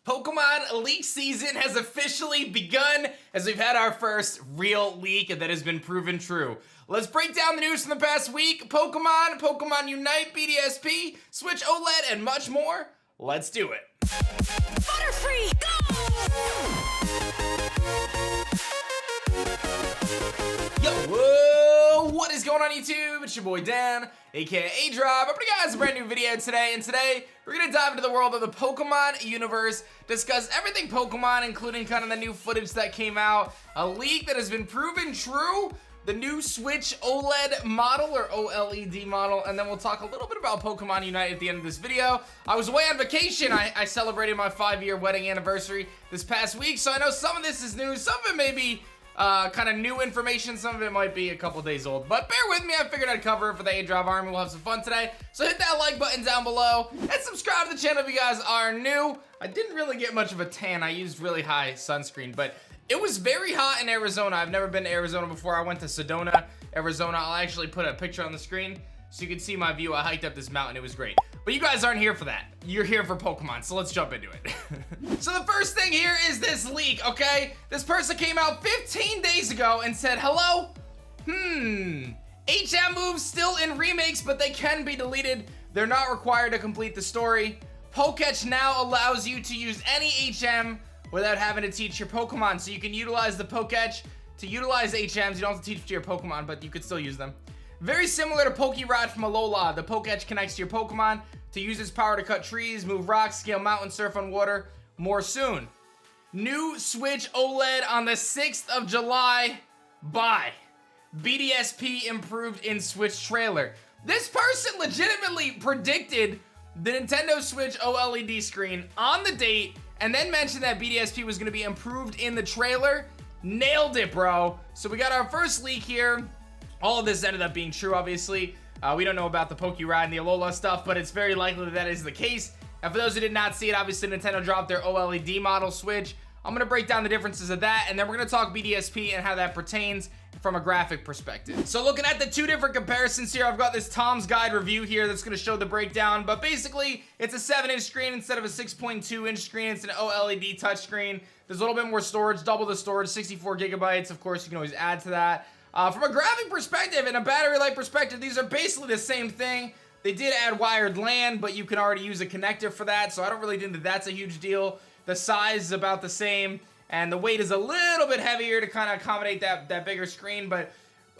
Pokemon leak season has officially begun as we've had our first real leak that has been proven true. Let's break down the news from the past week. Pokemon Unite, BDSP, Switch OLED, and much more. Let's do it. Butterfree, Yo, whoa, what is going on YouTube? It's your boy Dan, aka Drop. I'm bringing you guys a brand new video today, and today we're gonna dive into the world of the Pokemon universe, discuss everything Pokemon, including kind of the new footage that came out, a leak that has been proven true, the new Switch OLED model or OLED model, and then we'll talk a little bit about Pokemon Unite at the end of this video. I was away on vacation. I celebrated my 5-year wedding anniversary this past week, so I know some of this is new, some of it may be kind of new information, some of it might be a couple days old, but bear with me. I figured I'd cover it for the A-Drop Army. We'll have some fun today, so hit that like button down below and subscribe to the channel if you guys are new. I didn't really get much of a tan. I used really high sunscreen, but it was very hot in Arizona. I've never been to Arizona before. I went to Sedona, Arizona. I'll actually put a picture on the screen so you can see my view. I hiked up this mountain. It was great. But you guys aren't here for that. You're here for Pokemon, so let's jump into it. So the first thing here is this leak, okay? This person came out 15 days ago and said, hello? HM moves still in remakes, but they can be deleted. They're not required to complete the story. Poketch now allows you to use any HM without having to teach your Pokemon. So you can utilize the Poketch to utilize HMs. You don't have to teach it to your Pokemon, but you could still use them. Very similar to Pokerod from Alola, the Poketch connects to your Pokemon to use its power to cut trees, move rocks, scale mountains, surf on water. More soon. New Switch OLED on the 6th of July. Bye. BDSP improved in Switch trailer. This person legitimately predicted the Nintendo Switch OLED screen on the date and then mentioned that BDSP was going to be improved in the trailer. Nailed it, bro. So we got our first leak here. All of this ended up being true, obviously. We don't know about the Pokerod and the Alola stuff, but it's very likely that is the case. And for those who did not see it, obviously Nintendo dropped their OLED model Switch. I'm going to break down the differences of that, and then we're going to talk BDSP and how that pertains from a graphic perspective. So looking at the two different comparisons here, I've got this Tom's Guide review here that's going to show the breakdown, but basically it's a 7-inch screen instead of a 6.2-inch screen. It's an OLED touchscreen. There's a little bit more storage, double the storage, 64 gigabytes. Of course, you can always add to that. From a graphic perspective and a battery life perspective, these are basically the same thing. They did add wired LAN, but you can already use a connector for that, so I don't really think that that's a huge deal. The size is about the same, and the weight is a little bit heavier to kind of accommodate that bigger screen, but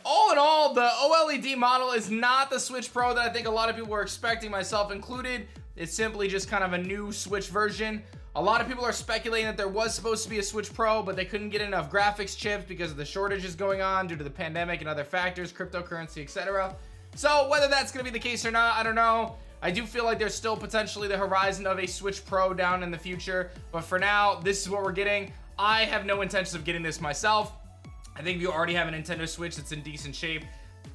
all in all, the OLED model is not the Switch Pro that I think a lot of people were expecting, myself included. It's simply just kind of a new Switch version. A lot of people are speculating that there was supposed to be a Switch Pro, but they couldn't get enough graphics chips because of the shortages going on due to the pandemic and other factors, cryptocurrency, etc. So whether that's going to be the case or not, I don't know. I do feel like there's still potentially the horizon of a Switch Pro down in the future, but for now, this is what we're getting. I have no intentions of getting this myself. I think if you already have a Nintendo Switch that's in decent shape,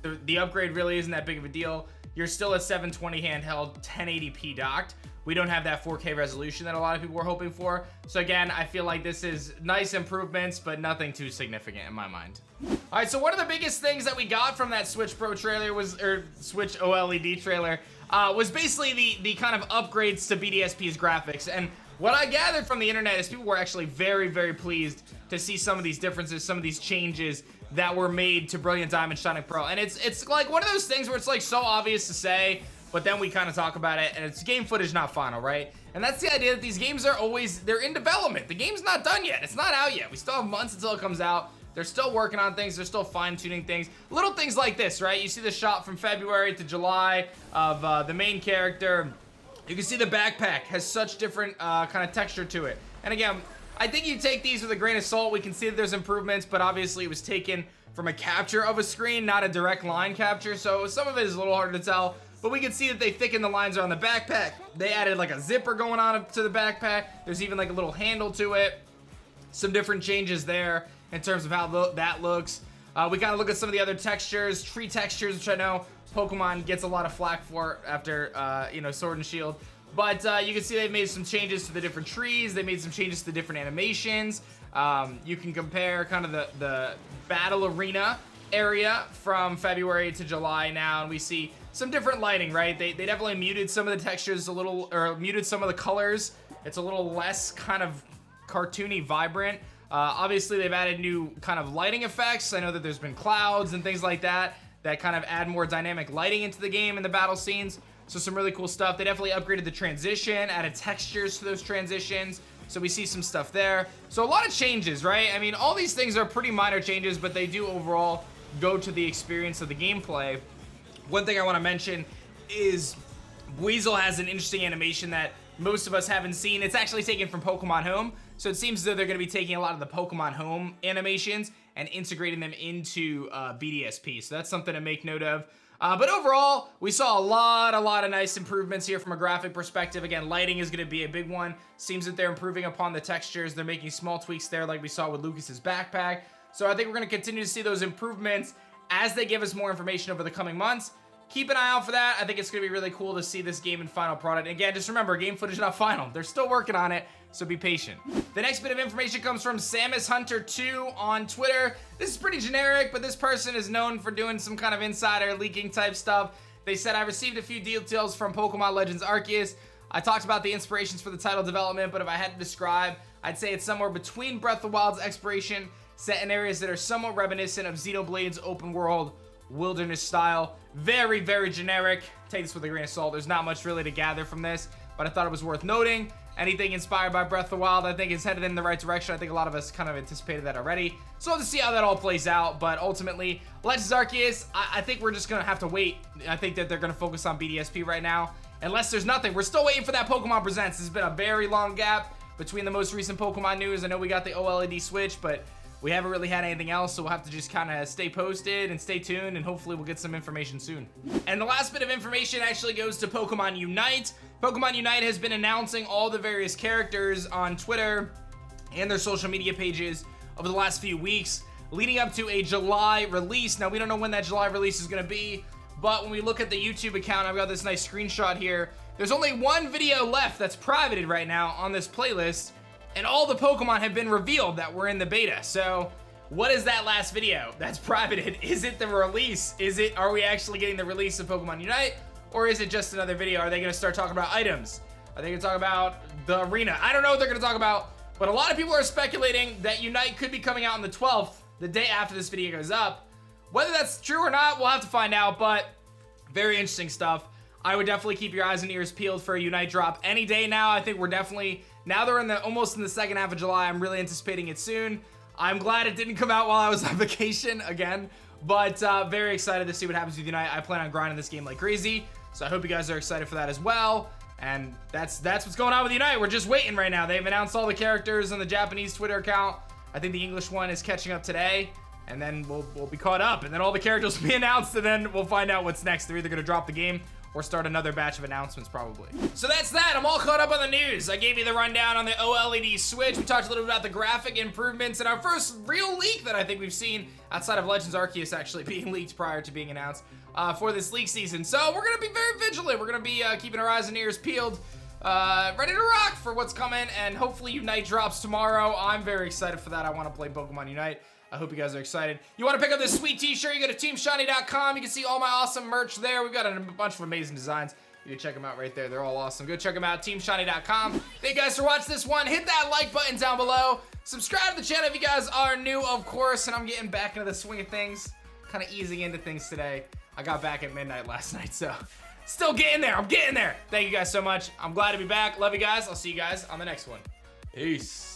the upgrade really isn't that big of a deal. You're still at 720 handheld, 1080p docked. We don't have that 4K resolution that a lot of people were hoping for. So again, I feel like this is nice improvements, but nothing too significant in my mind. All right, so one of the biggest things that we got from that Switch Pro trailer was, or Switch OLED trailer, was basically the kind of upgrades to BDSP's graphics. And what I gathered from the internet is people were actually very, very pleased to see some of these differences, some of these changes that were made to Brilliant Diamond Shining Pearl. And it's like one of those things where it's like so obvious to say, but then we kind of talk about it and it's game footage, not final, right? And that's the idea that these games are always, they're in development. The game's not done yet. It's not out yet. We still have months until it comes out. They're still working on things. They're still fine-tuning things. Little things like this, right? You see the shot from February to July of the main character. You can see the backpack has such different kind of texture to it. And again, I think you take these with a grain of salt. We can see that there's improvements, but obviously it was taken from a capture of a screen, not a direct line capture. So some of it is a little harder to tell. But we can see that they thickened the lines around the backpack. They added like a zipper going on to the backpack. There's even like a little handle to it. Some different changes there in terms of how that looks. We kind of look at some of the other textures, tree textures, which I know Pokemon gets a lot of flack for after, you know, Sword and Shield. But you can see they've made some changes to the different trees. They made some changes to the different animations. You can compare kind of the battle arena area from February to July now, and we see some different lighting, right? They definitely muted some of the textures a little, or muted some of the colors It's a little less kind of cartoony, vibrant. Obviously, they've added new kind of lighting effects. I know that there's been clouds and things like that that kind of add more dynamic lighting into the game and the battle scenes. So some really cool stuff. They definitely upgraded the transition, added textures to those transitions. So we see some stuff there. So a lot of changes, right? I mean, all these things are pretty minor changes, but they do overall go to the experience of the gameplay. One thing I want to mention is Weasel has an interesting animation that most of us haven't seen. It's actually taken from Pokemon Home. So it seems as though they're going to be taking a lot of the Pokemon Home animations and integrating them into BDSP. So that's something to make note of. But overall, we saw a lot of nice improvements here from a graphic perspective. Again, lighting is going to be a big one. Seems that they're improving upon the textures. They're making small tweaks there like we saw with Lucas's backpack. So I think we're going to continue to see those improvements as they give us more information over the coming months. Keep an eye out for that. I think it's going to be really cool to see this game in final product. And again, just remember, game footage is not final. They're still working on it, so be patient. The next bit of information comes from Samus Hunter 2 on Twitter. This is pretty generic, but this person is known for doing some kind of insider leaking type stuff. They said, I received a few details from Pokemon Legends Arceus. I talked about the inspirations for the title development, but if I had to describe, I'd say it's somewhere between Breath of the Wild's exploration, set in areas that are somewhat reminiscent of Xenoblade's open world wilderness style. Very generic. Take this with a grain of salt. There's not much really to gather from this, but I thought it was worth noting. Anything inspired by Breath of the Wild, I think is headed in the right direction. I think a lot of us kind of anticipated that already. So we'll just see how that all plays out. But ultimately, Legends Arceus, I think we're just going to have to wait. I think that they're going to focus on BDSP right now. Unless there's nothing. We're still waiting for that Pokemon Presents. This has been a very long gap between the most recent Pokemon news. I know we got the OLED Switch, but we haven't really had anything else, so we'll have to just kind of stay posted and stay tuned, and hopefully we'll get some information soon. And the last bit of information actually goes to Pokemon Unite. Pokemon Unite has been announcing all the various characters on Twitter and their social media pages over the last few weeks, leading up to a July release. Now, we don't know when that July release is going to be, but when we look at the YouTube account, I've got this nice screenshot here. There's only one video left that's privated right now on this playlist, and all the Pokemon have been revealed that were in the beta. So what is that last video that's privated? Is it the release? Are we actually getting the release of Pokemon Unite? Or is it just another video? Are they going to start talking about items? Are they going to talk about the arena? I don't know what they're going to talk about, but a lot of people are speculating that Unite could be coming out on the 12th, the day after this video goes up. Whether that's true or not, we'll have to find out, but very interesting stuff. I would definitely keep your eyes and ears peeled for a Unite drop any day now. I think we're definitely, now they're almost in the second half of July. I'm really anticipating it soon. I'm glad it didn't come out while I was on vacation again, but very excited to see what happens with Unite. I plan on grinding this game like crazy, so I hope you guys are excited for that as well. And that's what's going on with Unite. We're just waiting right now. They've announced all the characters on the Japanese Twitter account. I think the English one is catching up today, and then we'll be caught up, and then all the characters will be announced, and then we'll find out what's next. They're either going to drop the game or start another batch of announcements, probably. So that's that. I'm all caught up on the news. I gave you the rundown on the OLED Switch. We talked a little bit about the graphic improvements and our first real leak that I think we've seen outside of Legends Arceus actually being leaked prior to being announced for this leak season. So we're gonna be very vigilant. We're gonna be keeping our eyes and ears peeled, ready to rock for what's coming, and hopefully Unite drops tomorrow. I'm very excited for that. I want to play Pokemon Unite. I hope you guys are excited. You want to pick up this sweet t-shirt, you go to teamshiny.com. You can see all my awesome merch there. We've got a bunch of amazing designs. You can check them out right there. They're all awesome. Go check them out, teamshiny.com. Thank you guys for watching this one. Hit that like button down below. Subscribe to the channel if you guys are new, of course. And I'm getting back into the swing of things. Kind of easing into things today. I got back at midnight last night, so still getting there. I'm getting there. Thank you guys so much. I'm glad to be back. Love you guys. I'll see you guys on the next one. Peace.